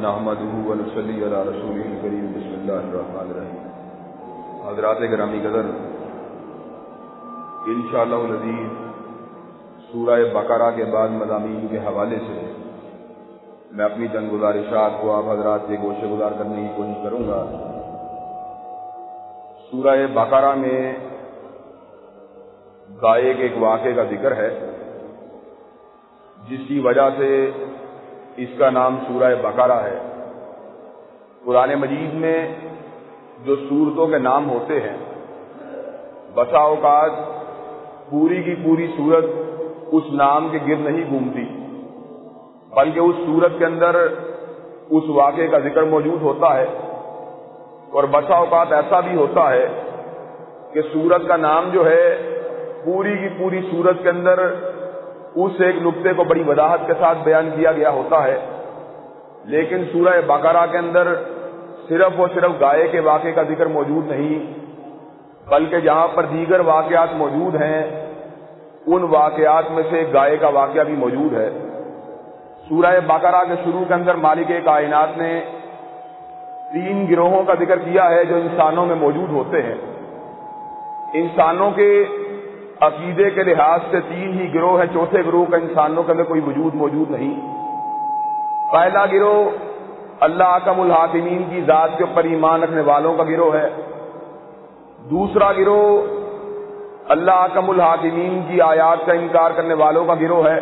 نحمدہ و نصلی علی رسولہ الکریم بسم اللہ الرحمن الرحیم۔ حضرات گرامی قدر، انشاءاللہ العزیز سورہ بقرہ کے بعد مضامین کے حوالے سے میں اپنی چند گزارشات کو آپ حضرات سے گوشے گزار کرنے کی کوشش کروں گا۔ سورہ بقرہ میں گائے کے ایک واقعے کا ذکر ہے جس کی وجہ سے اس کا نام سورہ بقرہ ہے۔ قرآن مجید میں جو سورتوں کے نام ہوتے ہیں، بسا اوقات پوری کی پوری سورت اس نام کے گرد نہیں گھومتی، بلکہ اس سورت کے اندر اس واقعے کا ذکر موجود ہوتا ہے، اور بسا اوقات ایسا بھی ہوتا ہے کہ سورت کا نام جو ہے پوری کی پوری سورت کے اندر اس ایک نقطے کو بڑی وضاحت کے ساتھ بیان کیا گیا ہوتا ہے، لیکن سورہ بقرہ کے اندر صرف اور صرف گائے کے واقعے کا ذکر موجود نہیں، بلکہ جہاں پر دیگر واقعات موجود ہیں ان واقعات میں سے گائے کا واقعہ بھی موجود ہے۔ سورہ بقرہ کے شروع کے اندر مالک کائنات نے 3 گروہوں کا ذکر کیا ہے جو انسانوں میں موجود ہوتے ہیں۔ انسانوں کے عقیدے کے لحاظ سے 3 ہی گروہ ہیں، چوتھے گروہ کا انسانوں کے اندر کوئی وجود موجود نہیں۔ پہلا گروہ اللہ احکم الحاکمین کی ذات کے اوپر ایمان رکھنے والوں کا گروہ ہے۔ دوسرا گروہ اللہ احکم الحاکمین کی آیات کا انکار کرنے والوں کا گروہ ہے۔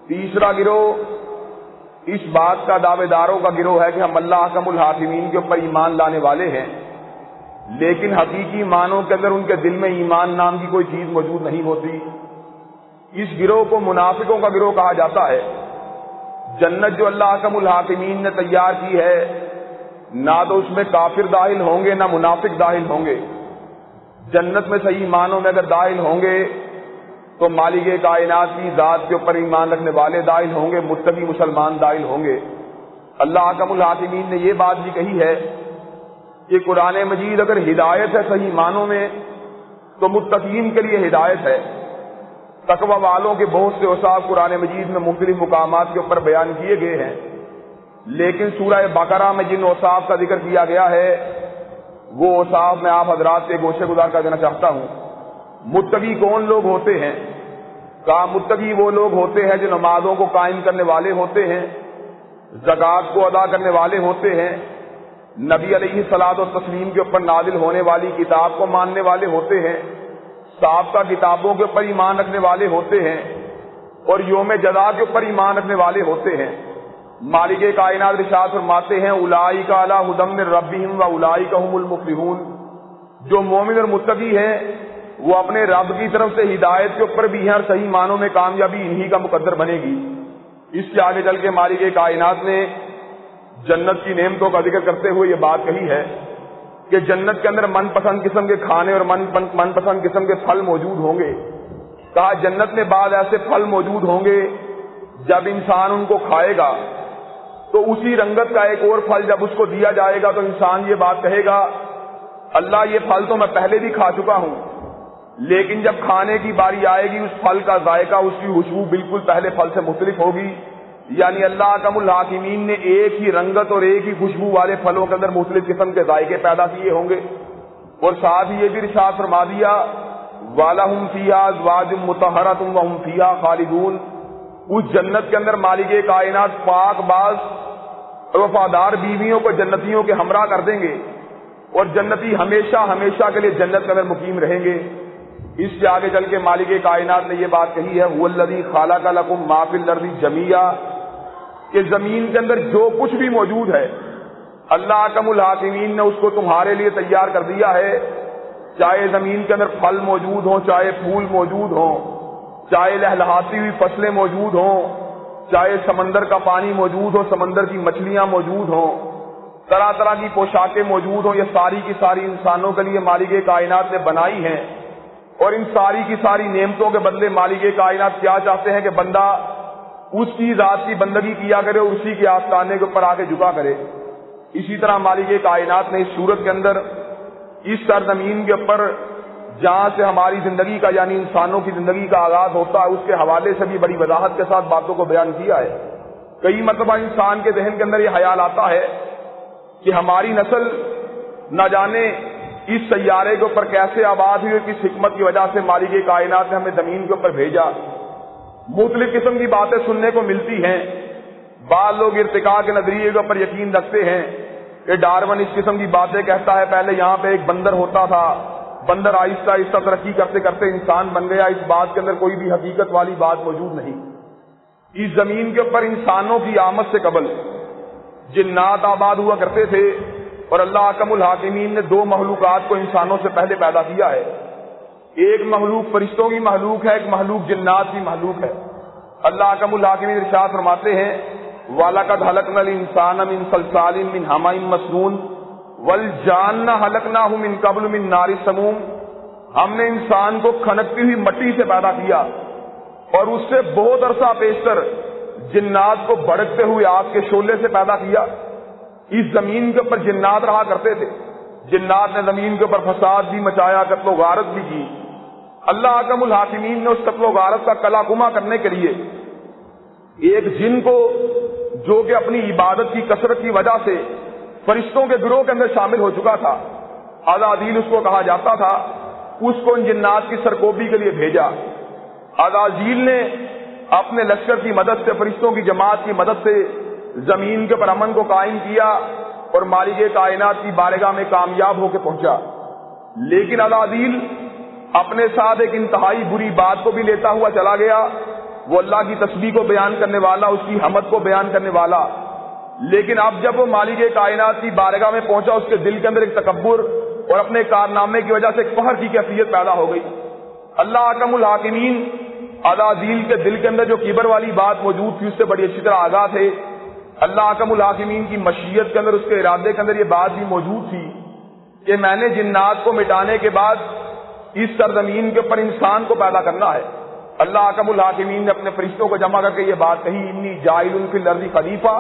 تیسرا گروہ اس بات کا دعوے داروں کا گروہ ہے کہ ہم اللہ احکم الحاکمین کے اوپر ایمان لانے والے ہیں، لیکن حقیقی معنوں کے اندر ان کے دل میں ایمان نام کی کوئی چیز موجود نہیں ہوتی۔ اس گروہ کو منافقوں کا گروہ کہا جاتا ہے۔ جنت جو اللہ احکم الحاکمین نے تیار کی ہے، نہ تو اس میں کافر داخل ہوں گے نہ منافق داخل ہوں گے۔ جنت میں صحیح معنوں میں اگر داخل ہوں گے تو مالک کائنات کی ذات کے اوپر ایمان رکھنے والے داخل ہوں گے، متقی مسلمان داخل ہوں گے۔ اللہ احکم الحاکمین نے یہ بات بھی کہی ہے کہ قرآن مجید اگر ہدایت ہے صحیح معنوں میں تو متقین کے لیے ہدایت ہے۔ تقوی والوں کے بہت سے اوصاف قرآن مجید میں مختلف مقامات کے اوپر بیان کیے گئے ہیں، لیکن سورہ بقرہ میں جن اوصاف کا ذکر کیا گیا ہے وہ اوصاف میں آپ حضرات سے گوشے گزار کر دینا چاہتا ہوں۔ متقی کون لوگ ہوتے ہیں؟ کہا متقی وہ لوگ ہوتے ہیں جو نمازوں کو قائم کرنے والے ہوتے ہیں، زکوٰۃ کو ادا کرنے والے ہوتے ہیں، نبی علیہ الصلوۃ والتسلیم کے اوپر نازل ہونے والی کتاب کو ماننے والے ہوتے ہیں، سابقہ کتابوں کے اوپر ایمان رکھنے والے ہوتے ہیں، اور یوم جزا کے اوپر ایمان رکھنے والے ہوتے ہیں۔ مالک کائنات ارشاد فرماتے ہیں اولئک علی ھدی من ربہم واولئک ھم المفلحون، جو مومن اور متقی ہیں وہ اپنے رب کی طرف سے ہدایت کے اوپر بھی ہیں اور صحیح معنوں میں کامیابی انہی کا مقدر بنے گی۔ اس کے آگے چل کے مالک کائنات نے جنت کی نعمتوں کا ذکر کرتے ہوئے یہ بات کہی ہے کہ جنت کے اندر من پسند قسم کے کھانے اور من پسند قسم کے پھل موجود ہوں گے۔ کہا جنت میں بعض ایسے پھل موجود ہوں گے جب انسان ان کو کھائے گا تو اسی رنگت کا ایک اور پھل جب اس کو دیا جائے گا تو انسان یہ بات کہے گا اللہ یہ پھل تو میں پہلے بھی کھا چکا ہوں، لیکن جب کھانے کی باری آئے گی اس پھل کا ذائقہ، اس کی خوشبو بالکل پہلے پھل سے مختلف ہوگی۔ یعنی اللہ احکم الحاکمین نے ایک ہی رنگت اور ایک ہی خوشبو والے پھلوں کے اندر مختلف قسم کے ذائقے پیدا کیے ہوں گے، اور ساتھ ہی یہ بھی ارشاد فرما دیا وَلَهُمْ فِيهَا أَزْوَاجٌ مُطَهَّرَةٌ وَهُمْ فِيهَا خَالِدُونَ۔ اس جنت کے اندر مالک کائنات پاک باز وفادار بیویوں کو جنتیوں کے ہمراہ کر دیں گے، اور جنتی ہمیشہ ہمیشہ کے لیے جنت کے اندر مقیم رہیں گے۔ اس سے آگے چل کے مالک کائنات نے یہ بات کہی ہے هُوَ الَّذِي خَلَقَ لَكُم مَّا فِي الْأَرْضِ جَمِيعًا، کہ زمین کے اندر جو کچھ بھی موجود ہے اللہ احکم الحاکمین نے اس کو تمہارے لیے تیار کر دیا ہے، چاہے زمین کے اندر پھل موجود ہوں، چاہے پھول موجود ہوں، چاہے لہلہاتی ہوئی فصلیں موجود ہوں، چاہے سمندر کا پانی موجود ہو، سمندر کی مچھلیاں موجود ہوں، طرح طرح کی پوشاکیں موجود ہوں، یہ ساری کی ساری انسانوں کے لیے مالک کائنات نے بنائی ہیں۔ اور ان ساری کی ساری نعمتوں کے بدلے مالک کائنات کیا چاہتے ہیں کہ بندہ اس کی ذات کی بندگی کیا کرے اور اسی کے آستانے کے اوپر آ کے جھکا کرے۔ اسی طرح مالک کائنات نے اس صورت کے اندر اس سرزمین کے اوپر جہاں سے ہماری زندگی کا یعنی انسانوں کی زندگی کا آغاز ہوتا ہے اس کے حوالے سے بھی بڑی وضاحت کے ساتھ باتوں کو بیان کیا ہے۔ کئی مرتبہ انسان کے ذہن کے اندر یہ خیال آتا ہے کہ ہماری نسل نہ جانے اس سیارے کے اوپر کیسے آباد ہوئی، کس حکمت کی وجہ سے مالک کائنات نے ہمیں زمین کے اوپر بھیجا۔ مختلف قسم کی باتیں سننے کو ملتی ہیں۔ بعض لوگ ارتقاء کے نظریے کے اوپر یقین رکھتے ہیں کہ ڈارون اس قسم کی باتیں کہتا ہے، پہلے یہاں پہ ایک بندر ہوتا تھا، بندر آہستہ آہستہ ترقی کرتے کرتے انسان بن گیا۔ اس بات کے اندر کوئی بھی حقیقت والی بات موجود نہیں۔ اس زمین کے اوپر انسانوں کی آمد سے قبل جنات آباد ہوا کرتے تھے، اور اللہ احکم الحاکمین نے دو مخلوقات کو انسانوں سے پہلے پیدا کیا ہے۔ ایک مخلوق فرشتوں کی مخلوق ہے، ایک مخلوق جنات کی مخلوق ہے۔ اللہ احکم الحاکمین ارشاد فرماتے ہیں وَلَقَدْ خَلَقْنَا الْإِنسَانَ مِنْ صَلْصَالٍ مِنْ حَمَإٍ مَسْنُونٍ وَالْجَانَّ خَلَقْنَاهُ مِنْ قَبْلُ مِنْ نَارِ السَّمُومِ۔ ہم نے انسان کو کھنکتی ہوئی مٹی سے پیدا کیا، اور اس سے بہت عرصہ پیشتر جنات کو بھڑکتے ہوئے آگ کے شعلے سے پیدا کیا۔ اس زمین کے اوپر جنات رہا کرتے تھے، جنات نے زمین کے اوپر فساد بھی مچایا، قتل و غارت بھی کی۔ اللہ احکم الحاکمین نے اس قتل و غارت کا کلاکما کرنے کے لیے ایک جن کو، جو کہ اپنی عبادت کی کثرت کی وجہ سے فرشتوں کے گروہ کے اندر شامل ہو چکا تھا، عزازیل اس کو کہا جاتا تھا، اس کو ان جنات کی سرکوبی کے لیے بھیجا۔ عزازیل نے اپنے لشکر کی مدد سے، فرشتوں کی جماعت کی مدد سے زمین کے پر امن کو قائم کیا، اور مالک کائنات کی بارگاہ میں کامیاب ہو کے پہنچا۔ لیکن عزازیل اپنے ساتھ ایک انتہائی بری بات کو بھی لیتا ہوا چلا گیا۔ وہ اللہ کی تسبیح کو بیان کرنے والا، اس کی حمد کو بیان کرنے والا، لیکن اب جب وہ مالک کائنات کی بارگاہ میں پہنچا، اس کے دل کے اندر ایک تکبر اور اپنے کارنامے کی وجہ سے ایک فخر کی کیفیت پیدا ہو گئی۔ اللہ احکم الحاکمین عزازیل کے دل کے اندر جو کبر والی بات موجود تھی اس سے بڑی اچھی طرح آگاہ تھے۔ اللہ احکم الحاکمین کی مشیت کے اندر، اس کے ارادے کے اندر یہ بات بھی موجود تھی کہ میں نے جنات کو مٹانے کے بعد اس سرزمین کے اوپر انسان کو پیدا کرنا ہے۔ اللہ احکم الحاکمین نے اپنے فرشتوں کو جمع کر کے یہ بات کہی انی جاعل فی الارض خلیفہ۔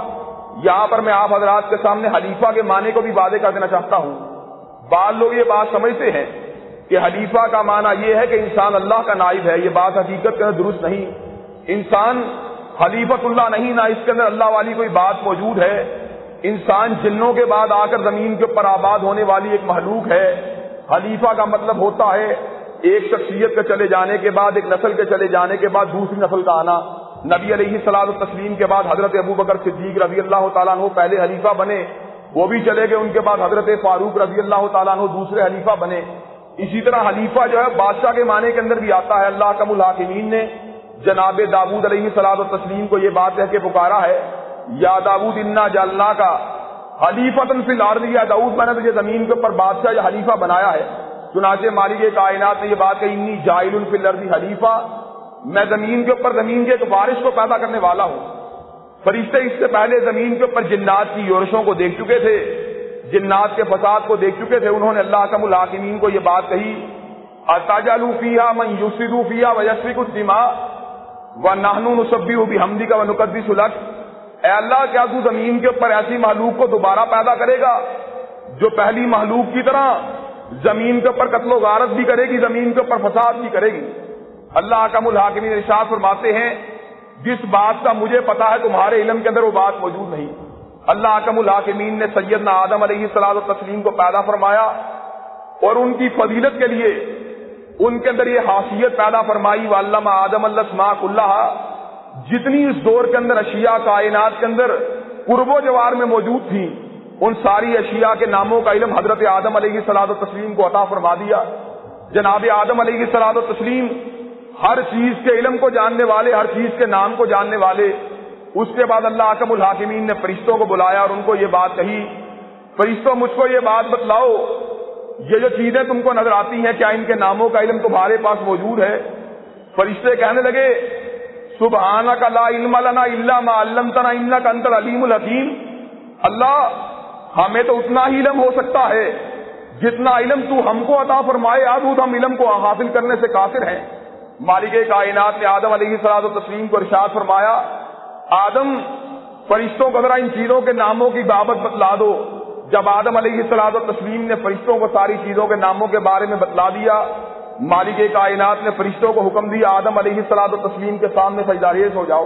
یہاں پر میں آپ حضرات کے سامنے خلیفہ کے معنی کو بھی واضح کر دینا چاہتا ہوں۔ بعض لوگ یہ بات سمجھتے ہیں کہ خلیفہ کا معنی یہ ہے کہ انسان اللہ کا نائب ہے۔ یہ بات حقیقت کے اندر درست نہیں۔ انسان خلیفۃ اللہ نہیں، نہ اس کے اندر اللہ والی کوئی بات موجود ہے۔ انسان جنوں کے بعد آ کر زمین کے اوپر آباد ہونے والی ایک مخلوق ہے۔ خلیفہ کا مطلب ہوتا ہے ایک شخصیت کے چلے جانے کے بعد، ایک نسل کے چلے جانے کے بعد دوسری نسل کا آنا۔ نبی علیہ الصلوۃ والتسلیم کے بعد حضرت ابوبکر صدیق رضی اللہ تعالیٰ عنہ پہلے خلیفہ بنے، وہ بھی چلے گئے، ان کے بعد حضرت فاروق رضی اللہ تعالیٰ عنہ دوسرے خلیفہ بنے۔ اسی طرح خلیفہ جو ہے بادشاہ کے معنی کے اندر بھی آتا ہے۔ اللہ احکم الحاکمین نے جناب داؤد علیہ الصلوۃ والتسلیم کو یہ بات کہہ کے پکارا ہے یا داؤد انا جعلناک خلیفۃ فی الارض، یا داؤد میں نے تجھے زمین کے اوپر بادشاہ یا خلیفہ بنایا ہے۔ چنانچہ مالک کائنات نے یہ بات کہی انی جاعل فی الارض خلیفہ، میں زمین کے اوپر زمین کے ایک وارث کو پیدا کرنے والا ہوں۔ فرشتے اس سے پہلے زمین کے اوپر جنات کی یورشوں کو دیکھ چکے تھے، جنات کے فساد کو دیکھ چکے تھے۔ انہوں نے اللہ احکم الحاکمین کو یہ بات کہی اتجعل فیہا من یفسد فیہا ویسفک الدماء ونحن نسبح بحمدک ونقدس لک۔ اے اللہ، کیا تو زمین کے اوپر ایسی مخلوق کو دوبارہ پیدا کرے گا جو پہلی مخلوق کی طرح زمین کے اوپر قتل و غارت بھی کرے گی، زمین کے اوپر فساد بھی کرے گی؟ اللہ احکم الحاکمین ارشاد فرماتے ہیں جس بات کا مجھے پتا ہے تمہارے علم کے اندر وہ بات موجود نہیں۔ اللہ احکم الحاکمین نے سیدنا آدم علیہ الصلوۃ والتسلیم کو پیدا فرمایا، اور ان کی فضیلت کے لیے ان کے اندر یہ خاصیت پیدا فرمائی وعلم آدم الاسماء کلھا، جتنی اس دور کے اندر اشیاء کائنات کے اندر قرب و جوار میں موجود تھیں، ان ساری اشیاء کے ناموں کا علم حضرت آدم علیہ الصلوۃ والتسلیم کو عطا فرما دیا۔ جناب آدم علیہ الصلوۃ والتسلیم ہر چیز کے علم کو جاننے والے، ہر چیز کے نام کو جاننے والے۔ اس کے بعد اللہ احکم الحاکمین نے فرشتوں کو بلایا اور ان کو یہ بات کہی فرشتوں مجھ کو یہ بات بتلاؤ، یہ جو چیزیں تم کو نظر آتی ہیں کیا ان کے ناموں کا علم تمہارے پاس موجود ہے؟ فرشتے کہنے لگے سبحانک لا علم لنا الا ما علمتنا انک انت العلیم الحکیم۔ اللہ، ہمیں تو اتنا ہی علم ہو سکتا ہے جتنا علم تو ہم کو عطا فرمائے، آدھود ہم علم کو حاصل کرنے سے قاصر ہیں۔ مالک کائنات نے آدم علیہ الصلوۃ والتسلیم کو ارشاد فرمایا آدم، فرشتوں کو ذرا ان چیزوں کے ناموں کی بابت بتلا دو۔ جب آدم علیہ الصلوۃ والتسلیم نے فرشتوں کو ساری چیزوں کے ناموں کے بارے میں بتلا دیا، مالک کائنات نے فرشتوں کو حکم دیا آدم علیہ الصلوۃ والتسلیم کے سامنے سجدہ ریز ہو جاؤ۔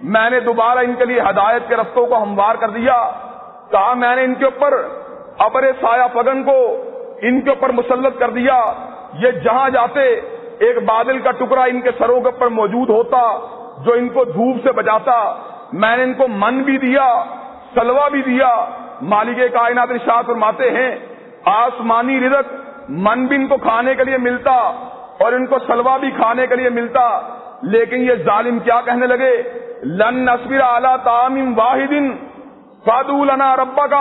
میں نے دوبارہ ان کے لیے ہدایت کے رستوں کو ہموار کر دیا. کہا میں نے ان کے اوپر ابر سایہ فگن کو ان کے اوپر مسلط کر دیا. یہ جہاں جاتے ایک بادل کا ٹکڑا ان کے سروں کے اوپر موجود ہوتا جو ان کو دھوپ سے بچاتا. میں نے ان کو من بھی دیا, سلوا بھی دیا. مالک کائنات ارشاد فرماتے ہیں آسمانی رزق من بھی ان کو کھانے کے لیے ملتا اور ان کو سلوا بھی کھانے کے لیے ملتا. لیکن یہ ظالم کیا کہنے لگے, لن نصبر علی طعام واحد فادع لنا ربک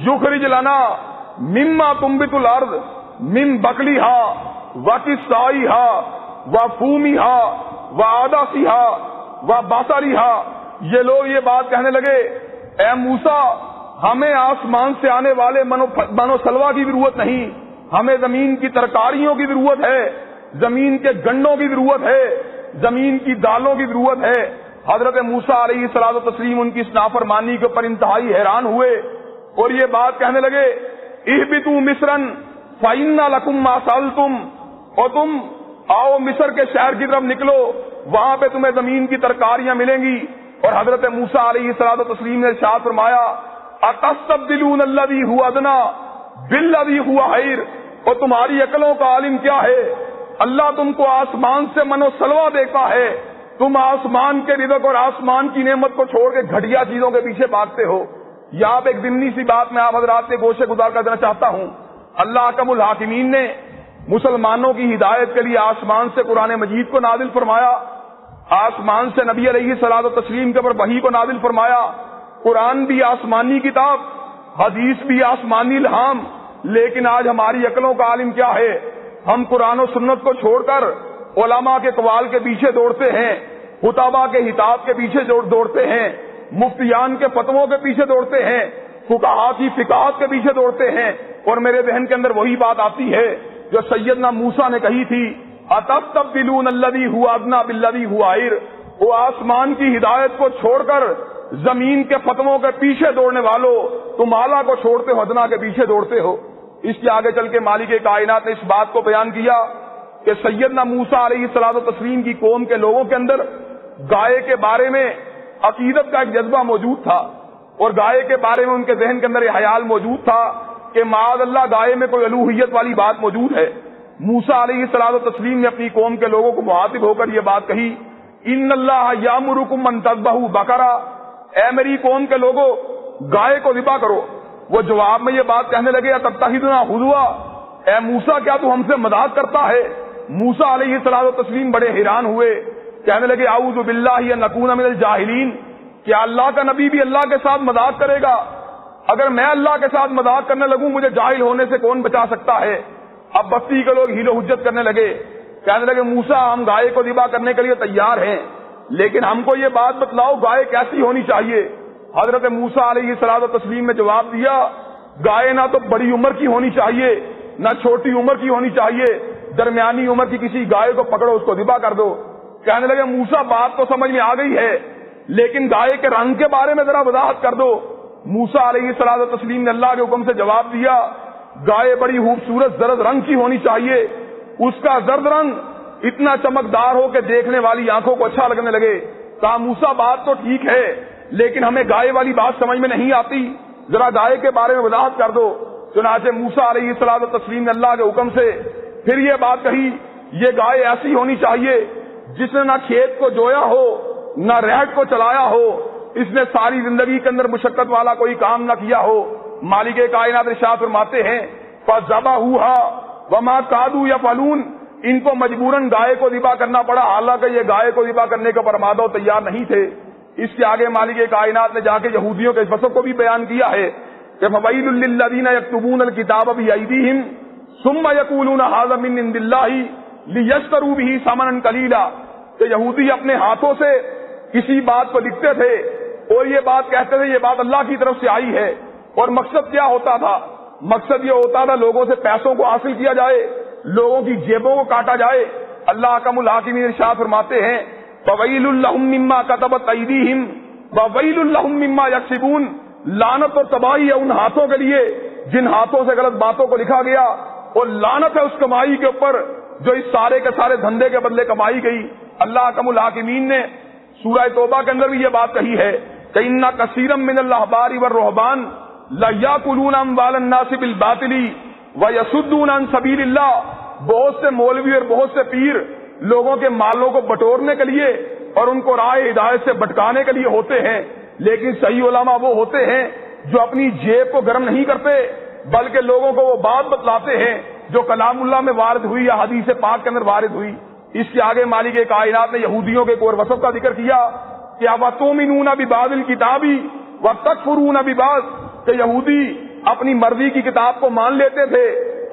یخرج لنا مما تنبت الارض من بقلها وقثائها وفومها وعدسها وبصلها. یہ لوگ یہ بات کہنے لگے اے موسیٰ ہمیں آسمان سے آنے والے منو سلوا کی ضرورت نہیں, ہمیں زمین کی ترکاریوں کی ضرورت ہے, زمین کے گنڈوں کی ضرورت ہے, زمین کی دالوں کی ضرورت ہے. حضرت موسیٰ علیہ الصلوۃ والتسلیم ان کی اس نافرمانی کے اوپر انتہائی حیران ہوئے اور یہ بات کہنے لگے اہبطوا مصرا فإن لکم ما سألتم, اور تم آؤ مصر کے شہر کی طرف نکلو, وہاں پہ تمہیں زمین کی ترکاریاں ملیں گی. اور حضرت موسیٰ علیہ الصلوۃ والتسلیم نے ارشاد فرمایا اتستبدلون الذی هو ادنی بالذی هو خیر, اور تمہاری عقلوں کا عالم کیا ہے, اللہ تم کو آسمان سے منو سلوا دیتا ہے, تم آسمان کے رزق اور آسمان کی نعمت کو چھوڑ کے گھٹیا چیزوں کے پیچھے بھاگتے ہو. یہاں پہ ایک ضمنی سی بات میں آپ حضرات کے گوشے گزار کر دینا چاہتا ہوں. اللہ احکم الحاکمین نے مسلمانوں کی ہدایت کے لیے آسمان سے قرآن مجید کو نازل فرمایا, آسمان سے نبی علیہ الصلوۃ والتسلیم کے اوپر وحی کو نازل فرمایا. قرآن بھی آسمانی کتاب, حدیث بھی آسمانی الہام. لیکن آج ہماری عقلوں کا عالم کیا ہے, ہم قرآن و سنت کو چھوڑ کر علماء کے قوال کے پیچھے دوڑتے ہیں, خطباء کے خطاب کے پیچھے دوڑتے ہیں, مفتیان کے فتووں کے پیچھے دوڑتے ہیں, فقہاء کی فقاہت کے پیچھے دوڑتے ہیں. اور میرے ذہن کے اندر وہی بات آتی ہے جو سیدنا موسیٰ نے کہی تھی اتستبدلون الذی هو ادنی بالذی هو خیر. وہ آسمان کی ہدایت کو چھوڑ کر زمین کے فتووں کے پیچھے دوڑنے والوں, تم اعلیٰ کو چھوڑتے ہو ادنا کے پیچھے دوڑتے ہو. اس کے آگے چل کے مالک کائنات نے اس بات کو بیان کیا کہ سیدنا موسیٰ علیہ الصلوۃ والتسلیم کی قوم کے لوگوں کے اندر گائے کے بارے میں عقیدت کا ایک جذبہ موجود تھا, اور گائے کے بارے میں ان کے ذہن کے اندر یہ خیال موجود تھا کہ معاذ اللہ گائے میں کوئی الوہیت والی بات موجود ہے. موسیٰ علیہ الصلوۃ والتسلیم نے اپنی قوم کے لوگوں کو مخاطب ہو کر یہ بات کہی ان اللہ یامرکم ان تذبحوا بقرہ, اے میری قوم کے لوگوں گائے کو ذبح کرو. وہ جواب میں یہ بات کہنے لگے اتتخذنا ہزوا, اے موسیٰ کیا تو ہم سے مذاق کرتا ہے. موسیٰ علیہ الصلوۃ والتسلیم بڑے حیران ہوئے, کہنے لگے اعوذ باللہ ان نکون من الجاہلین, کیا اللہ کا نبی بھی اللہ کے ساتھ مذاق کرے گا؟ اگر میں اللہ کے ساتھ مذاق کرنے لگوں مجھے جاہل ہونے سے کون بچا سکتا ہے. اب بستی کے لوگ ہیل و حجت کرنے لگے, کہنے لگے موسیٰ ہم گائے کو ذبح کرنے کے لیے تیار ہیں, لیکن ہم کو یہ بات بتلاؤ گائے کیسی ہونی چاہیے. حضرت موسیٰ علیہ الصلوۃ والتسلیم نے جواب دیا گائے نہ تو بڑی عمر کی ہونی چاہیے نہ چھوٹی عمر کی ہونی چاہیے, درمیانی عمر کی کسی گائے کو پکڑو اس کو ذبح کر دو. کہنے لگے موسیٰ بات تو سمجھ میں آ گئی ہے لیکن گائے کے رنگ کے بارے میں ذرا وضاحت کر دو. موسیٰ علیہ الصلوۃ والتسلیم نے اللہ کے حکم سے جواب دیا گائے بڑی خوبصورت زرد رنگ کی ہونی چاہیے, اس کا زرد رنگ اتنا چمکدار ہو کہ دیکھنے والی آنکھوں کو اچھا لگنے لگے. کہا موسیٰ بات تو ٹھیک ہے لیکن ہمیں گائے والی بات سمجھ میں نہیں آتی, ذرا گائے کے بارے میں وضاحت کر دو. چنانچہ موسیٰ علیہ الصلوۃ والتسلیم نے اللہ کے حکم سے پھر یہ بات کہی یہ گائے ایسی ہونی چاہیے جس نے نہ کھیت کو جویا ہو نہ ریہٹ کو چلایا ہو, اس نے ساری زندگی کے اندر مشقت والا کوئی کام نہ کیا ہو. مالک کائنات ارشاد فرماتے ہیں فذبحوها وما كادوا يفعلون, ان کو مجبوراً گائے کو ذبح کرنا پڑا حالانکہ یہ گائے کو ذبح کرنے کے پرمادہ تیار نہیں تھے. اس کے آگے مالک کائنات نے جا کے یہودیوں کے فسق کو بھی بیان کیا ہے کہ فویل للذین یکتبون الکتاب بایدیہم ثم یقولون ھذا من عند اللہ لیشتروا به ثمنا قلیلا, کہ یہودی اپنے ہاتھوں سے کسی بات کو لکھتے تھے اور یہ بات کہتے تھے یہ بات اللہ کی طرف سے آئی ہے, اور مقصد کیا ہوتا تھا؟ مقصد یہ ہوتا تھا لوگوں سے پیسوں کو حاصل کیا جائے, لوگوں کی جیبوں کو کاٹا جائے. اللہ احکم الحاکمین ارشاد فرماتے ہیں فویل لہم مما کتبت ایدیہم وویل لہم مما یکسبون, لعنت اور تباہی ہے ان ہاتھوں کے لیے جن ہاتھوں سے غلط باتوں کو لکھا گیا, اور لعنت ہے اس کمائی کے اوپر جو اس سارے کے سارے دھندے کے بدلے کمائی گئی. اللہ احکم الحاکمین نے سورہ توبہ کے اندر بھی یہ بات کہی ہے کہ ان کثیرا من الاحبار والرهبان لیاکلون اموال الناس بالباطل ویصدون عن سبیل اللہ. بہت سے مولوی اور بہت سے پیر لوگوں کے مالوں کو بٹورنے کے لیے اور ان کو راہ ہدایت سے بھٹکانے کے لیے ہوتے ہیں، لیکن صحیح علماء وہ ہوتے ہیں جو اپنی جیب کو گرم نہیں کرتے بلکہ لوگوں کو وہ بات بتلاتے ہیں جو کلام اللہ میں وارد ہوئی یا حدیث پاک کے اندر وارد ہوئی. اس کے آگے مالک کائنات نے یہودیوں کے ایک اور وصف کا ذکر کیا کہ اَوَتُؤْمِنُونَ بِبَعْضِ الْكِتَابِ وَتَكْفُرُونَ بِبَعْضٍ، کہ یہودی اپنی مرضی کی کتاب کو مان لیتے تھے،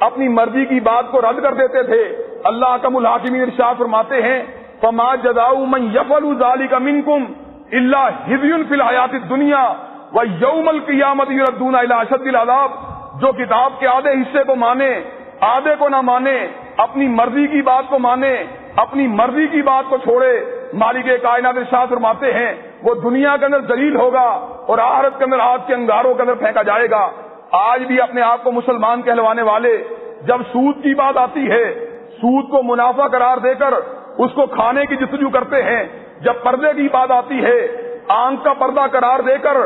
اپنی مرضی کی بات کو رد کر دیتے تھے. اللہ احکم الحاکمین ارشاد فرماتے ہیں فَمَا جَزَاءُ مَن يَفْعَلُ ذَلِكَ مِنكُمْ إِلَّا خِزْيٌ فِي الْحَيَاةِ الدُّنْيَا وَيَوْمَ الْقِيَامَةِ يُرَدُّونَ إِلَىٰ أَشَدِّ الْعَذَابِ. جو کتاب کے آدھے حصے کو مانے آدھے کو نہ مانے، اپنی مرضی کی بات کو مانے اپنی مرضی کی بات کو چھوڑے، مالک کائنات ارشاد فرماتے ہیں وہ دنیا کے اندر ذلیل ہوگا اور آخرت کے اندر آگ کے انگاروں کے اندر پھینکا جائے گا. آج بھی اپنے آپ کو مسلمان کہلوانے والے جب سود کی بات آتی ہے سود کو منافع قرار دے کر اس کو کھانے کی جستجو کرتے ہیں. جب پردے کی بات آتی ہے آنکھ کا پردہ قرار دے کر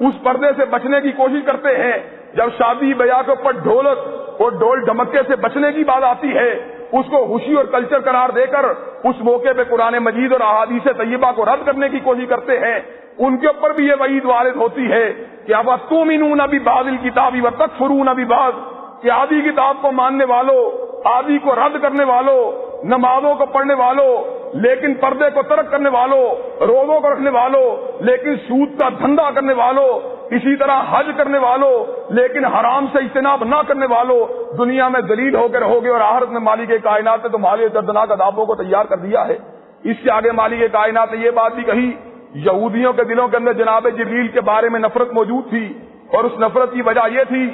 اس پردے سے بچنے کی کوشش کرتے ہیں. جب شادی بیاہ کے اوپر ڈھولک اور ڈھول ڈھمکے سے بچنے کی بات آتی ہے اس کو خوشی اور کلچر قرار دے کر اس موقع پہ قرآن مجید اور احادیث طیبہ کو رد کرنے کی کوشش کرتے ہیں. ان کے اوپر بھی یہ وعید وارد ہوتی ہے کہ اَوَتُؤْمِنُونَ بِبَعْضِ الْكِتَابِ وَتَكْفُرُونَ بِبَعْضٍ، کہ آدھی کتاب کو ماننے والوں آدھی کو رد کرنے والوں نمازوں کو پڑھنے والوں لیکن پردے کو ترک کرنے والوں روزوں کو رکھنے والوں لیکن سود کا دھندا کرنے والوں، اسی طرح حج کرنے والوں لیکن حرام سے اجتناب نہ کرنے والوں دنیا میں ذلیل ہو کے رہو گے اور آخرت میں مالک کائنات نے تمہارے دردناک عذابوں کو تیار کر دیا ہے. اس سے آگے مالک کائنات نے یہ بات بھی کہی یہودیوں کے دلوں کے اندر جناب جبریل کے بارے میں نفرت موجود تھی اور اس نفرت کی وجہ یہ تھی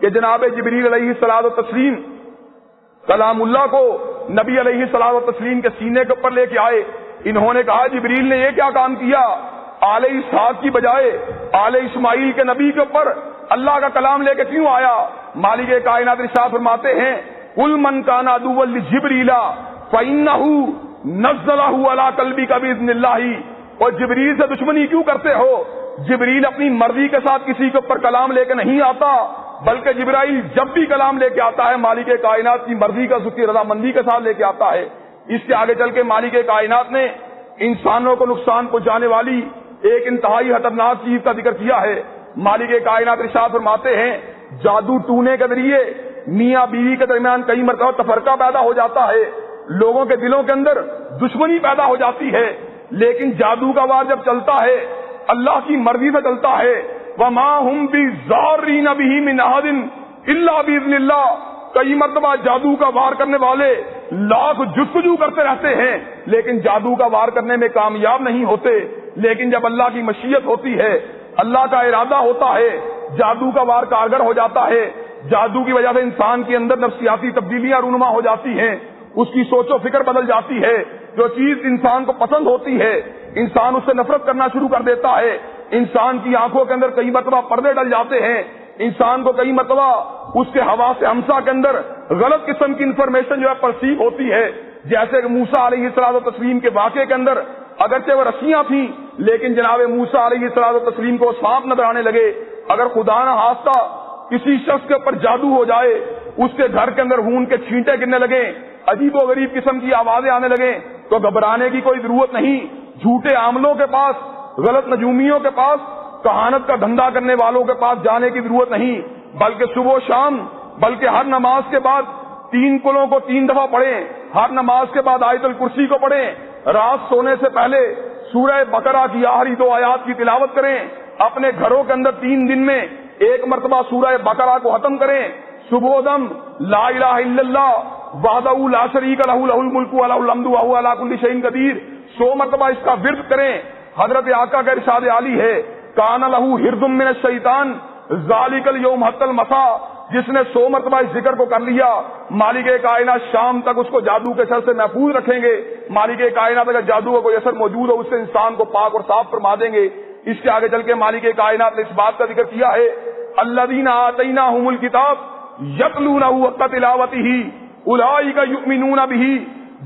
کہ جناب جبریل علیہ الصلوۃ والتسلیم کلام اللہ کو نبی علیہ الصلوۃ والتسلیم کے سینے کے اوپر لے کے آئے. انہوں نے کہا جبریل نے یہ کیا کام کیا، آل اسحاق کی بجائے آل اسماعیل کے نبی کے اوپر اللہ کا کلام لے کے کیوں آیا. مالک کائنات ارشاد فرماتے ہیں قُلْ مَنْ كَانَ عَدُوًّا لِجِبْرِيلَ فَإِنَّهُ نَزَّلَهُ عَلَىٰ قَلْبِكَ بِإِذْنِ اللَّهِ. اور جبریل سے دشمنی کیوں کرتے ہو؟ جبریل اپنی مرضی کے ساتھ کسی کے اوپر کلام لے کے نہیں آتا بلکہ جبرائیل جب بھی کلام لے کے آتا ہے مالک کائنات کی مرضی کا اس کی رضامندی کے ساتھ لے کے آتا ہے. اس سے آگے چل کے مالک کائنات نے انسانوں کو نقصان پہنچانے والی ایک انتہائی خطرناک چیز کا ذکر کیا ہے. مالک کائنات ارشاد فرماتے ہیں جادو ٹونے کے ذریعے میاں بیوی کے درمیان کئی مرتبہ تفرقہ پیدا ہو جاتا ہے، لوگوں کے دلوں کے اندر دشمنی پیدا ہو جاتی ہے، لیکن جادو کا وار جب چلتا ہے اللہ کی مرضی سے چلتا ہے وَمَا هُمْ بِضَارِّينَ بِهِ مِنْ أَحَدٍ إِلَّا بِإِذْنِ اللَّهِ. کئی مرتبہ جادو کا وار کرنے والے لاکھ جستجو کرتے رہتے ہیں لیکن جادو کا وار کرنے میں کامیاب نہیں ہوتے، لیکن جب اللہ کی مشیت ہوتی ہے اللہ کا ارادہ ہوتا ہے جادو کا وار کارگر ہو جاتا ہے. جادو کی وجہ سے انسان کے اندر نفسیاتی تبدیلیاں رونما ہو جاتی ہیں، اس کی سوچ و فکر بدل جاتی ہے، جو چیز انسان کو پسند ہوتی ہے انسان اس سے نفرت کرنا شروع کر دیتا ہے. انسان کی آنکھوں کے اندر کئی مرتبہ پردے ڈل جاتے ہیں، انسان کو کئی مرتبہ اس کے حواس ہمسا کے اندر غلط قسم کی انفارمیشن جو ہے پرسیو ہوتی ہے. جیسے کہ موسیٰ علیہ الصلوۃ والتسلیم کے واقعے کے اندر اگرچہ وہ رسیاں تھیں لیکن جناب موسیٰ علیہ الصلوۃ والتسلیم کو سانپ نظر آنے لگے. اگر خدا نہ خواستہ کسی شخص کے اوپر جادو ہو جائے اس کے گھر کے اندر خون کے چھینٹے گرنے لگے عجیب و غریب قسم کی آوازیں آنے لگے تو گھبرانے کی کوئی ضرورت نہیں. جھوٹے عاملوں کے پاس غلط نجومیوں کے پاس کہانت کا دھندا کرنے والوں کے پاس جانے کی ضرورت نہیں بلکہ صبح و شام بلکہ ہر نماز کے بعد 3 قلوں کو 3 دفعہ پڑھیں، ہر نماز کے بعد آیت الکرسی کو پڑھیں، رات سونے سے پہلے سورہ بقرہ کی آخری 2 آیات کی تلاوت کریں، اپنے گھروں کے اندر 3 دن میں 1 مرتبہ سورہ بقرہ کو ختم کریں. صبح و دم لا الہ الا اللہ وحدہ لا شریک لہ لہ الملک و لہ الحمد وہو علی کل شیء قدیر 100 مرتبہ اس کا ورد کریں. حضرت آقا کا ارشاد عالی ہے کان لہ حرز من الشیطان ذالک الیوم حتی المساء. جس نے 100 مرتبہ اس ذکر کو کر لیا مالک کائنات شام تک اس کو جادو کے شر سے محفوظ رکھیں گے. مالک کائنات اگر جادو کا کوئی اثر موجود ہو اس سے انسان کو پاک اور صاف فرما دیں گے. اس کے آگے چل کے مالک کائنات نے اس بات کا ذکر کیا ہے الذین آتیناہم الکتاب یتلونہ حق تلاوتہ اولئک یؤمنون بہ.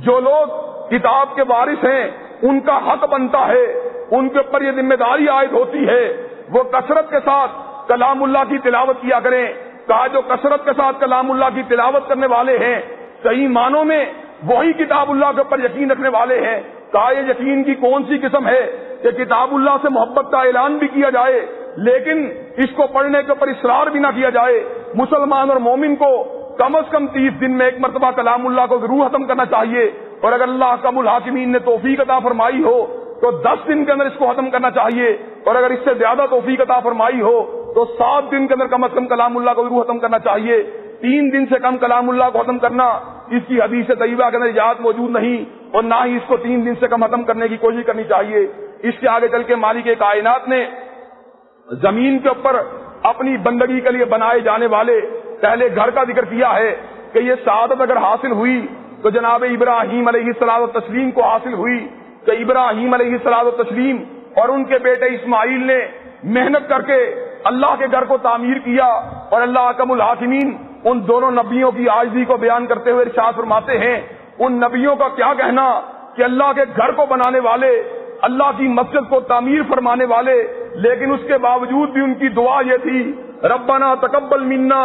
جو لوگ کتاب کے وارث ہیں ان کا حق بنتا ہے ان کے اوپر یہ ذمہ داری عائد ہوتی ہے وہ کثرت کے ساتھ کلام اللہ کی تلاوت کیا کریں. کہا جو کثرت کے ساتھ کلام اللہ کی تلاوت کرنے والے ہیں صحیح معنوں میں وہی کتاب اللہ کے اوپر یقین رکھنے والے ہیں. کہا یہ یقین کی کون سی قسم ہے کہ کتاب اللہ سے محبت کا اعلان بھی کیا جائے لیکن اس کو پڑھنے کے اوپر اصرار بھی نہ کیا جائے. مسلمان اور مومن کو کم از کم 30 دن میں ایک مرتبہ کلام اللہ کو ضرور ختم کرنا چاہیے اور اگر اللہ حکم الحاکمین نے توفیق عطا فرمائی ہو تو 10 دن کے اندر اس کو ختم کرنا چاہیے اور اگر اس سے زیادہ توفیق عطا فرمائی ہو تو 7 دن کے اندر کم از کم کلام اللہ کو ضرور ختم کرنا چاہیے. 3 دن سے کم کلام اللہ کو ختم کرنا اس کی حدیث طیبہ کے اندر اجازت موجود نہیں اور نہ ہی اس کو 3 دن سے کم ختم کرنے کی کوشش کرنی چاہیے. اس کے آگے چل کے مالک کائنات نے زمین کے اوپر اپنی بندگی کے لیے بنائے جانے والے پہلے گھر کا ذکر کیا ہے کہ یہ سعادت اگر حاصل ہوئی تو جناب ابراہیم علیہ الصلوۃ والتسلیم کو حاصل ہوئی کہ ابراہیم علیہ الصلوۃ والتسلیم اور ان کے بیٹے اسماعیل نے محنت کر کے اللہ کے گھر کو تعمیر کیا اور اللہ حکم الحاکمین ان دونوں نبیوں کی عاجزی کو بیان کرتے ہوئے ارشاد فرماتے ہیں ان نبیوں کا کیا کہنا کہ اللہ کے گھر کو بنانے والے اللہ کی مسجد کو تعمیر فرمانے والے لیکن اس کے باوجود بھی ان کی دعا یہ تھی ربنا تقبل منا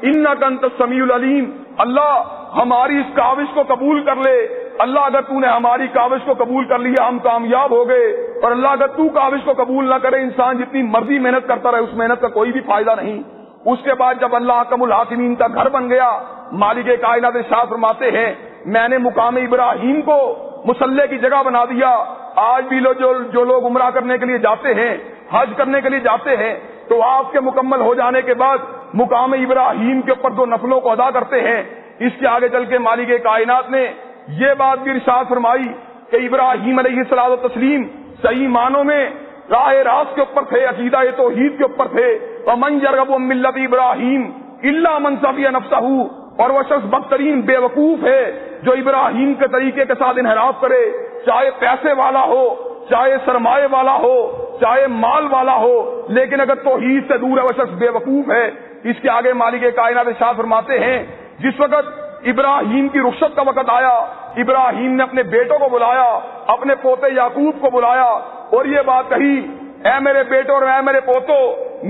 انک انت السمیع العلیم. اللہ ہماری اس کاوش کو قبول کر لے. اللہ اگر تو نے ہماری کاوش کو قبول کر لیا ہم کامیاب ہو گئے اور اللہ اگر تو کاوش کو قبول نہ کرے انسان جتنی مرضی محنت کرتا رہے اس محنت کا کوئی بھی فائدہ نہیں. اس کے بعد جب اللہ حکم الحاکمین کا گھر بن گیا مالک کائنات ارشاد فرماتے ہیں میں نے مقام ابراہیم کو مصلی کی جگہ بنا دیا. آج بھی جو لوگ عمرہ کرنے کے لیے جاتے ہیں حج کرنے کے لیے جاتے ہیں تو آپ کے مکمل ہو جانے کے بعد مقام ابراہیم کے اوپر 2 نفلوں کو ادا کرتے ہیں. اس کے آگے چل کے مالک کائنات نے یہ بات بھی ارشاد فرمائی کہ ابراہیم علیہ الصلوۃ والتسلیم صحیح معنوں میں راہ راست کے اوپر تھے عقیدہ توحید کے اوپر تھے. ومن یرغب عن ملت ابراہیم الا من سفی نفسہ اور وہ شخص بدترین بے وقوف ہے جو ابراہیم کے طریقے کے ساتھ انحراف کرے چاہے پیسے والا ہو چاہے سرمایہ والا ہو چاہے مال والا ہو لیکن اگر توحید سے دور ہے وہ شخص بے وقوف ہے. اس کے آگے مالک کائنات ارشاد فرماتے ہیں جس وقت ابراہیم کی رخصت کا وقت آیا ابراہیم نے اپنے بیٹوں کو بلایا اپنے پوتے یعقوب کو بلایا اور یہ بات کہی اے میرے بیٹوں اور اے میرے پوتوں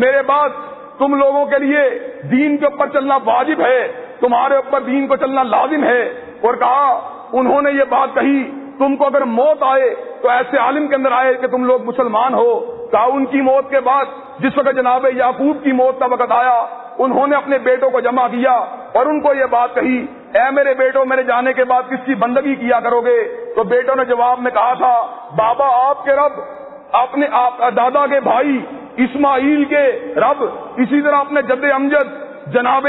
میرے بعد تم لوگوں کے لیے دین کے اوپر چلنا واجب ہے تمہارے اوپر دین کو چلنا لازم ہے. اور کہا انہوں نے یہ بات کہی تم کو اگر موت آئے تو ایسے عالم کے اندر آئے کہ تم لوگ مسلمان ہو. کہا ان کی موت کے بعد جس وقت جناب یعقوب کی موت کا وقت آیا انہوں نے اپنے بیٹوں کو جمع کیا اور ان کو یہ بات کہی اے میرے بیٹوں میرے جانے کے بعد کس کی بندگی کیا کرو گے. تو بیٹوں نے جواب میں کہا تھا بابا آپ کے رب اپنے دادا کے بھائی اسماعیل کے رب اسی طرح اپنے جد امجد جناب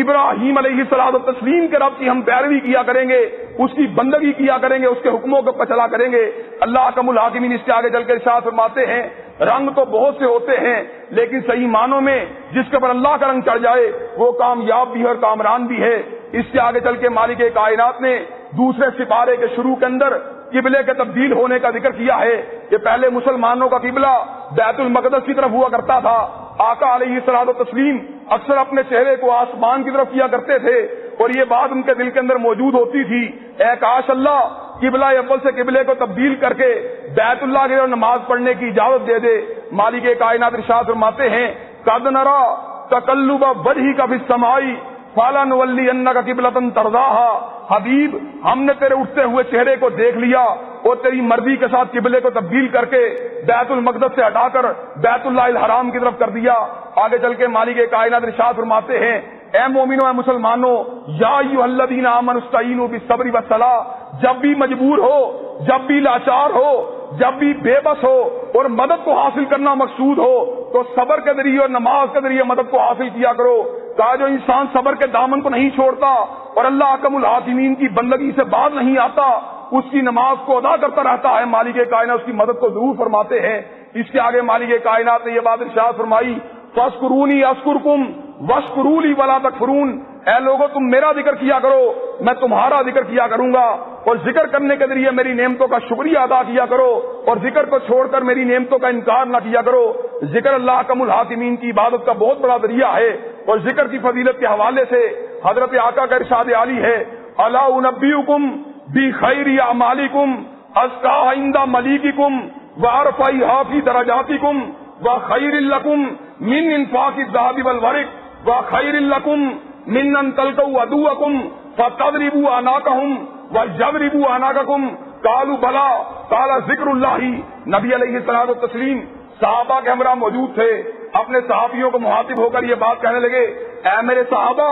ابراہیم علیہ الصلوۃ والتسلیم کے رب کی ہم پیروی کیا کریں گے اس کی بندگی کیا کریں گے اس کے حکموں کو چلا کریں گے. اللہ حکم الحاکمین اس کے آگے چل کے ارشاد فرماتے ہیں رنگ تو بہت سے ہوتے ہیں لیکن صحیح معنوں میں جس کے پر اللہ کا رنگ چڑھ جائے وہ کامیاب بھی ہے اور کامران بھی ہے. اس کے آگے چل کے مالک کائنات نے دوسرے سپارے کے شروع کے اندر قبلے کے تبدیل ہونے کا ذکر کیا ہے کہ پہلے مسلمانوں کا قبلہ بیت المقدس کی طرف ہوا کرتا تھا. آقا علیہ الصلوۃ والتسلیم اکثر اپنے چہرے کو آسمان کی طرف کیا کرتے تھے اور یہ بات ان کے دل کے اندر موجود ہوتی تھی اے کاش اللہ قبلہ اول سے قبلے کو تبدیل کر کے بیت اللہ کی نماز پڑھنے کی اجازت دے دے. مالک کائنات ارشاد فرماتے ہیں قد نرا تقلب وجهك في السماء فلنولینک قبلۃ ترضاها. حبیب ہم نے تیرے اٹھتے ہوئے چہرے کو دیکھ لیا اور تیری مرضی کے ساتھ قبلے کو تبدیل کر کے بیت المقدس سے ہٹا کر بیت اللہ الحرام کی طرف کر دیا. آگے چل کے مالک کائنات ارشاد فرماتے ہیں اے مومنوں اے مسلمانوں یا ایھا الذین آمنوا استعینوا بالصبر والصلاۃ. جب بھی مجبور ہو جب بھی لاچار ہو جب بھی بے بس ہو اور مدد کو حاصل کرنا مقصود ہو تو صبر کے ذریعے اور نماز کے ذریعے مدد کو حاصل کیا کرو. کہا جو انسان صبر کے دامن کو نہیں چھوڑتا اور اللہ حکم الحاکمین کی بندگی سے باز نہیں آتا اس کی نماز کو ادا کرتا رہتا ہے مالک کائنات اس کی مدد کو ضرور فرماتے ہیں. اس کے آگے مالک کائنات نے یہ بات ارشاد فرمائی فاذکرونی اذکرکم واشکروا لی ولا تکفرون. اے لوگوں تم میرا ذکر کیا کرو میں تمہارا ذکر کیا کروں گا اور ذکر کرنے کے ذریعے میری نعمتوں کا شکریہ ادا کیا کرو اور ذکر کو چھوڑ کر میری نعمتوں کا انکار نہ کیا کرو. ذکر اللہ حکم الحاکمین کی عبادت کا بہت بڑا ذریعہ ہے اور ذکر کی فضیلت کے حوالے سے حضرت آقا کا ارشاد عالی ہے الا انبئکم بخیر اعمالکم ازکا عند ملیککم وارفعھا فی درجاتکم وخیر لکم من انفاق الذهب والورق وخیر لکم من ان تلقوا عدوکم فتضربوا اعناقهم ویضربوا اعناقکم قالوا بلا قال ذکر اللہ. نبی علیہ الصلوۃ والتسلیم صحابہ کے ہمراہ موجود تھے. اپنے صحابیوں کو مخاطب ہو کر یہ بات کہنے لگے، اے میرے صحابہ،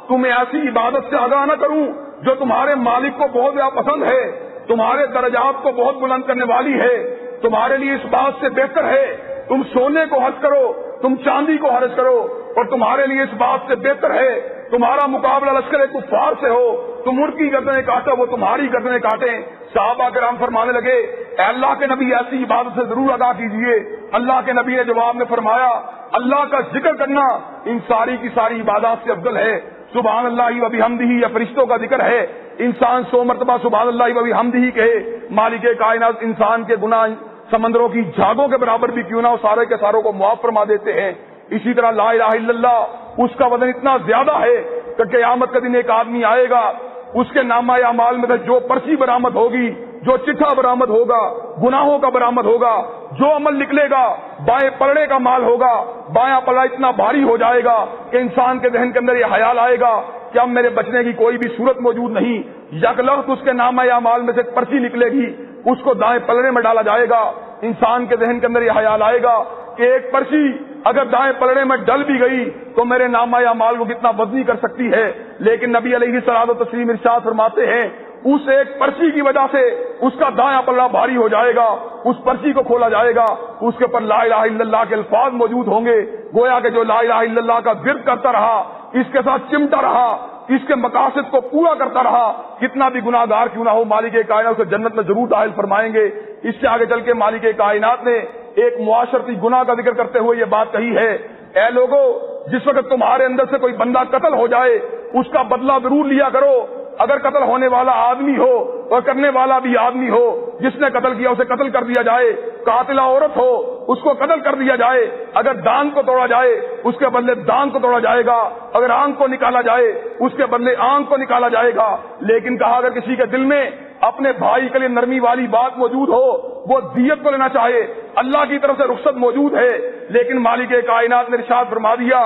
تمہیں ایسی عبادت سے آگاہ نہ کروں جو تمہارے مالک کو بہت زیادہ پسند ہے، تمہارے درجات کو بہت بلند کرنے والی ہے، تمہارے لیے اس بات سے بہتر ہے تم سونے کو حرج کرو، تم چاندی کو حرج کرو، اور تمہارے لیے اس بات سے بہتر ہے تمہارا مقابلہ لشکر کفار سے ہو، تم ان کی گردنیں کاٹو وہ تمہاری گردنیں کاٹیں. صحابہ کرام فرمانے لگے، اے اللہ کے نبی ایسی عبادت سے ضرور ادا کیجیے. اللہ کے نبی نے جواب میں فرمایا، اللہ کا ذکر کرنا ان ساری کی ساری عبادات سے افضل ہے. سبحان اللہ و بحمدہ یا فرشتوں کا ذکر ہے، انسان 100 مرتبہ سبحان اللہ و بحمدہ کہے، مالک کائنات انسان کے گناہ سمندروں کی جھاگوں کے برابر بھی کیوں نہ ہو سارے کے ساروں کو معاف فرما دیتے ہیں. اسی طرح لا الہ الا اللہ، اس کا وزن اتنا زیادہ ہے کہ قیامت کے دن ایک آدمی آئے گا، اس کے نامہ اعمال میں سے جو پرچی برآمد ہوگی، جو چٹھا برآمد ہوگا، گناہوں کا برآمد ہوگا، جو عمل نکلے گا بائیں پلڑے کا مال ہوگا. بایاں پلڑا اتنا بھاری ہو جائے گا کہ انسان کے ذہن کے اندر یہ خیال آئے گا کہ اب میرے بچنے کی کوئی بھی صورت موجود نہیں. یک لخت اس کے نامہ اعمال میں سے پرچی نکلے گی، اس کو دائیں پلڑے میں ڈالا جائے گا. انسان کے ذہن کے اندر یہ خیال آئے گا کہ ایک پرچی اگر دائیں پلڑے میں ڈل بھی گئی تو میرے نامہ اعمال کو کتنا وزنی کر سکتی ہے. لیکن نبی علیہ الصلوۃ والتسلیم ارشاد فرماتے ہیں، اس ایک پرچی کی وجہ سے اس کا دایاں پلڑا بھاری ہو جائے گا، اس پرچی کو کھولا جائے گا، اس کے اوپر لا الہ الا اللہ کے الفاظ موجود ہوں گے. گویا کہ جو لا الہ الا اللہ کا ورد کرتا رہا، اس کے ساتھ چمٹا رہا، اس کے مقاصد کو پورا کرتا رہا، کتنا بھی گناہ گار کیوں نہ ہو، مالک کائنات اسے جنت میں ضرور داخل فرمائیں گے. اس سے آگے چل کے مالک کائنات نے ایک معاشرتی گناہ کا ذکر کرتے ہوئے یہ بات کہی ہے، اے لوگو، جس وقت تمہارے اندر سے کوئی بندہ قتل ہو جائے اس کا بدلہ ضرور لیا کرو. اگر قتل ہونے والا آدمی ہو اور کرنے والا بھی آدمی ہو، جس نے قتل کیا اسے قتل کر دیا جائے، قاتلہ عورت ہو اس کو قتل کر دیا جائے. اگر دان کو توڑا جائے اس کے بدلے دان کو توڑا جائے گا، اگر آنکھ کو نکالا جائے اس کے بدلے آنکھ کو نکالا جائے گا. لیکن کہا اگر کسی کے دل میں اپنے بھائی کے لیے نرمی والی بات موجود ہو، وہ دیت کو لینا چاہے، اللہ کی طرف سے رخصت موجود ہے. لیکن مالک کائنات نے ارشاد فرما دیا،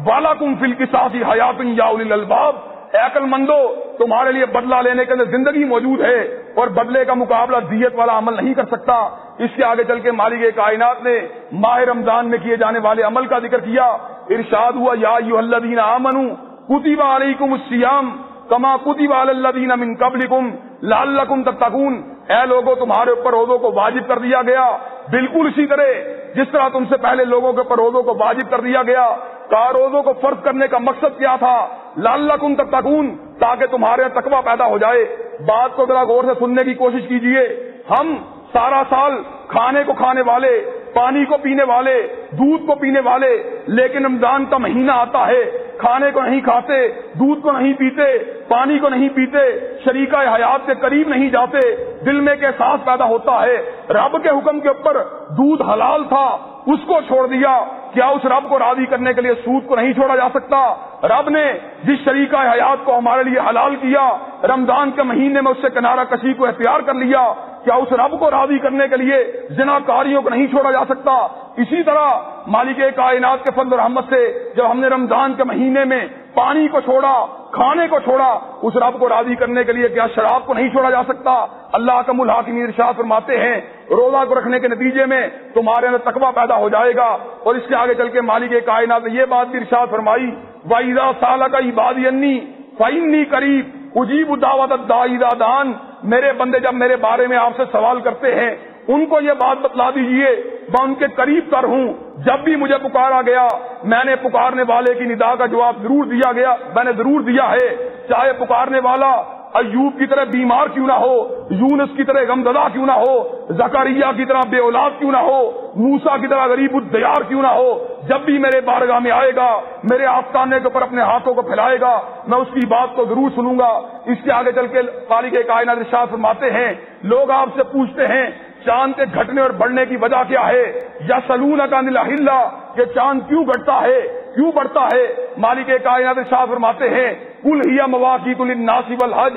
وَلَكُمْ فِي الْقِصَاصِ حَيَاةٌ یَا أُولِي الْأَلْبَابِ، اے عقل مندو، تمہارے لیے بدلہ لینے کے اندر زندگی موجود ہے، اور بدلے کا مقابلہ دیت والا عمل نہیں کر سکتا. اس کے آگے چل کے مالک کائنات نے ماہ رمضان میں کیے جانے والے عمل کا ذکر کیا. ارشاد ہوا، یا ایھا الذین آمنوا کتب علیکم الصیام کما کتب علی الذین من قبلکم لعلکم تتقون. اے لوگوں، تمہارے اوپر روزوں کو واجب کر دیا گیا بالکل اسی طرح جس طرح تم سے پہلے لوگوں کے اوپر روزوں کو واجب کر دیا گیا. روزوں کو فرض کرنے کا مقصد کیا تھا؟ لعلکم تتقون، تاکہ تمہارے تقوی پیدا ہو جائے. بات کو ذرا غور سے سننے کی کوشش کیجئے. ہم سارا سال کھانے کو کھانے والے، پانی کو پینے والے، دودھ کو پینے والے، لیکن رمضان کا مہینہ آتا ہے، کھانے کو نہیں کھاتے، دودھ کو نہیں پیتے، پانی کو نہیں پیتے، شریکہ حیات کے قریب نہیں جاتے. دل میں ایک احساس پیدا ہوتا ہے رب کے حکم کے اوپر دودھ حلال تھا، اس کو چھوڑ دیا. کیا اس رب کو راضی کرنے کے لیے سود کو نہیں چھوڑا جا سکتا؟ رب نے جس شریکہ حیات کو ہمارے لیے حلال کیا، رمضان کے مہینے میں اس سے کنارہ کشی کو اختیار کر لیا، کیا اس رب کو راضی کرنے کے لیے زناکاریوں کو نہیں چھوڑا جا سکتا؟ اسی طرح مالک کائنات کے فضل و رحمت سے جب ہم نے رمضان کے مہینے میں پانی کو چھوڑا، کھانے کو چھوڑا، اس رب کو راضی کرنے کے لیے کیا شراب کو نہیں چھوڑا جا سکتا؟ اللہ کا الحاکمین ارشاد فرماتے ہیں، روزہ کو رکھنے کے نتیجے میں تمہارے اندر تقویٰ پیدا ہو جائے گا. اور اس کے آگے چل کے مالک کائنات نے یہ بات بھی ارشاد فرمائی، وَإِذَا سَأَلَكَ عِبَادِي عَنِّي فَإِنِّي قَرِيبٌ أُجِيبُ دَعْوَةَ الدَّاعِ إِذَا دَعَانِ. میرے بندے جب میرے بارے میں آپ سے سوال کرتے ہیں، ان کو یہ بات بتلا دیجئے میں ان کے قریب تر ہوں. جب بھی مجھے پکارا گیا میں نے پکارنے والے کی ندا کا جواب ضرور دیا گیا، میں نے ضرور دیا ہے. چاہے پکارنے والا ایوب کی طرح بیمار کیوں نہ ہو، یونس کی طرح غمزدہ کیوں نہ ہو، زکریا کی طرح بے اولاد کیوں نہ ہو، موسیٰ کی طرح غریب الدیار کیوں نہ ہو، جب بھی میرے بارگاہ میں آئے گا، میرے آستانے کے اوپر اپنے ہاتھوں کو پھیلائے گا، میں اس کی بات کو ضرور سنوں گا. اس کے آگے چل کے خالق کائنات ارشاد فرماتے ہیں، لوگ آپ سے پوچھتے ہیں چاند کے گھٹنے اور بڑھنے کی وجہ کیا ہے؟ یسألونک عن الأہلہ، کہ چاند کیوں گھٹتا ہے، کیوں بڑھتا ہے؟ مالک کائنات ارشاد فرماتے ہیں، قل ہی مواقیت للناس والحج،